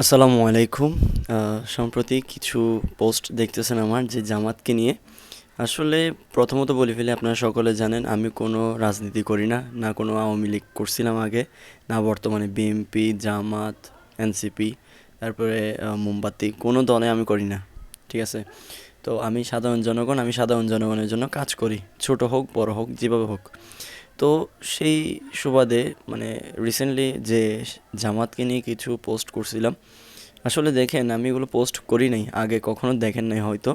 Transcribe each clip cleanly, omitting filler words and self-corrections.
আসসালামু আলাইকুম। সম্প্রতি কিছু পোস্ট দেখতেছেন আমার যে জামাতকে নিয়ে। আসলে প্রথমত বলে ফেলি, আপনারা সকলে জানেন আমি কোনো রাজনীতি করি না, না কোনো আওয়ামী লীগ করছিলাম আগে, না বর্তমানে বিএনপি, জামাত, এনসিপি, তারপরে মোমবাতি, কোনো দলে আমি করি না। ঠিক আছে? তো আমি সাধারণ জনগণ, আমি সাধারণ জনগণের জন্য কাজ করি, ছোট হোক বড় হোক যেভাবে হোক। তো সেই সুবাদে মানে রিসেন্টলি যে জামাতকে নিয়ে কিছু পোস্ট করছিলাম, আসলে দেখেন আমি এগুলো পোস্ট করি নাই আগে, কখনো দেখেন নাই হয়তো।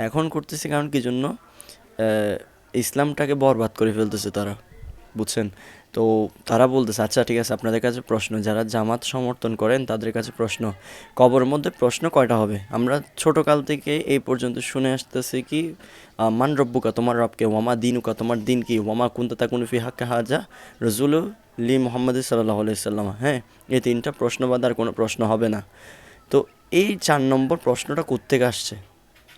এখন করতেছি কারণ কি জন্য, ইসলামটাকে বরবাদ করে ফেলতেছে তারা, বুঝছেন? তো তারা বলতেছে, আচ্ছা ঠিক আছে, আপনাদের কাছে প্রশ্ন, যারা জামাত সমর্থন করেন তাদের কাছে প্রশ্ন, কবরের মধ্যে প্রশ্ন কয়টা হবে? আমরা ছোটকাল থেকে এই পর্যন্ত শুনে আসতেছি কি, মান রব্বুকা, তোমার রবকে, ওয়ামা দিনুকা, তোমার দিন কি, ওয়ামা কুনতা তাকুনু ফি হাক্কা হাজা রসুল লি মোহাম্মদ সাল্লাহ আলাইসাল্লাম। হ্যাঁ, এই তিনটা প্রশ্ন বাদ আর কোনো প্রশ্ন হবে না। তো এই 4 নম্বর প্রশ্নটা কোত্থেকে আসছে?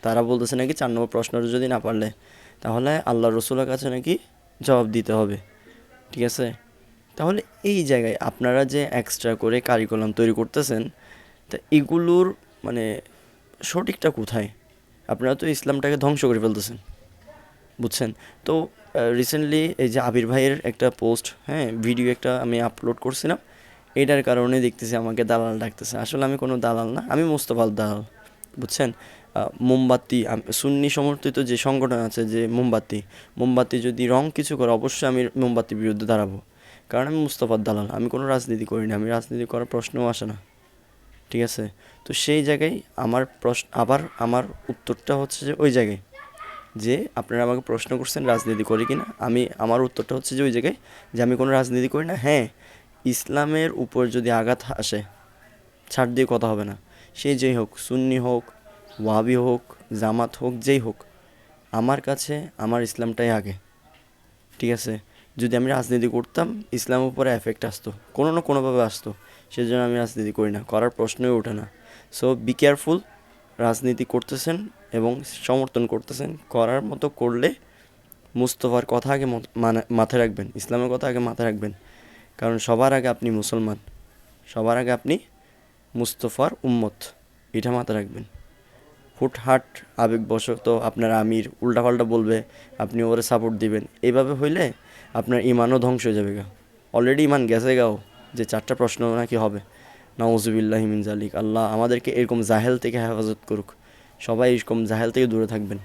তারা বলতেছে নাকি 4 নম্বর প্রশ্নটা যদি না পারলে তাহলে আল্লাহ রসুলের কাছে নাকি জবাব দিতে হবে। ঠিক আছে? তাহলে এই জায়গায় আপনারা যে এক্সট্রা করে কারিকুলাম তৈরি করতেছেন, তা এগুলোর মানে সঠিকটা কোথায়? আপনারা তো ইসলামটাকে ধ্বংস করে ফেলতেছেন, বুঝছেন? তো রিসেন্টলি এই যে আবির ভাইয়ের একটা পোস্ট, হ্যাঁ, ভিডিও একটা আমি আপলোড করছিলাম, এটার কারণে দেখতেছি আমাকে দালাল ডাকতেছে। আসলে আমি কোনো দালাল না, আমি মোস্তফার দালাল, বুঝছেন? মোমবাতি, সুন্নি সমর্থিত যে সংগঠন আছে, যে মোমবাতি, মোমবাতি যদি রং কিছু করে অবশ্যই আমি মোমবাতির বিরুদ্ধে দাঁড়াবো, কারণ আমি মুস্তফার দালাল, আমি কোনো রাজনীতি করি না, আমি রাজনীতি করার প্রশ্নও আসে না। ঠিক আছে? তো সেই জায়গায় আমার প্রশ্ন, আবার আমার উত্তরটা হচ্ছে যে ওই জায়গায়, যে আপনারা আমাকে প্রশ্ন করছেন রাজনীতি করি কি না, আমার উত্তরটা হচ্ছে যে ওই জায়গায়, যে আমি কোনো রাজনীতি করি না। হ্যাঁ, ইসলামের উপর যদি আঘাত আসে, ছাড় দিয়ে কথা হবে না। সে যেই হোক, সুন্নি হোক, ওয়াহাবি হোক, জামাত হোক, যেই হোক, আমার কাছে আমার ইসলামটাই আগে। ঠিক আছে? যদি আমি রাজনীতি করতাম, ইসলামের উপরে এফেক্ট আসতো, কোনো না কোনোভাবে আসতো, সেজন্য আমি রাজনীতি করি না, করার প্রশ্নই ওঠে না। So be careful. রাজনীতি করতেছেন এবং সমর্থন করতেছেন, করার মতো করলে মুস্তফার কথা আগে মাথায় রাখবেন, ইসলামের কথা আগে মাথায় রাখবেন, কারণ সবার আগে আপনি মুসলমান, সবার আগে আপনি মুস্তফার উম্মত, এটা মাথায় রাখবেন। হুটহাট আবেগবশত আপনার আমির উল্টাপাল্টা বলবে, আপনি ওরে সাপোর্ট দিবেন, এইভাবে হইলে আপনার ইমানও ধ্বংস হয়ে যাবে গা। অলরেডি ইমান গেছে গাও, যে 4টা প্রশ্ন নাকি হবে। নাউজুবিল্লাহি মিন জালিক। আল্লাহ আমাদেরকে এরকম জাহেল থেকে হেফাজত করুক। সবাই এরকম জাহেল থেকে দূরে থাকবেন।